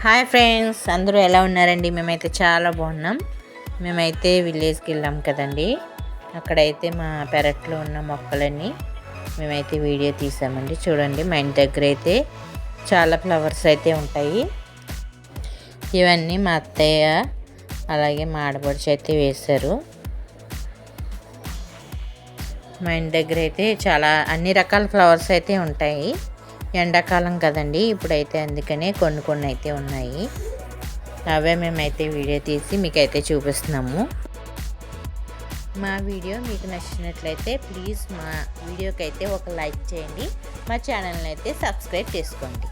Hi friends, అందరూ ఎలా ఉన్నారండి? మేమైతే చాలా బాగున్నాం. మేమైతే విలేజ్కి వెళ్ళాం కదండి. అక్కడైతే మా పెరట్లో ఉన్న మొక్కలన్నీ మేమైతే వీడియో తీసామండి. చూడండి, మా ఇంటి దగ్గర అయితే చాలా ఫ్లవర్స్ అయితే ఉంటాయి. ఇవన్నీ మా అత్తయ్య అలాగే మా ఆడపడుచు అయితే వేశారు. మా ఇంటి దగ్గర అయితే చాలా అన్ని రకాల ఫ్లవర్స్ అయితే ఉంటాయి. ఎండాకాలం కదండి, ఇప్పుడైతే అందుకనే కొన్ని అయితే ఉన్నాయి. అవే మేమైతే వీడియో తీసి మీకైతే చూపిస్తున్నాము. మా వీడియో మీకు నచ్చినట్లయితే ప్లీజ్ మా వీడియోకి అయితే ఒక లైక్ చేయండి. మా ఛానల్ని అయితే సబ్స్క్రైబ్ చేసుకోండి.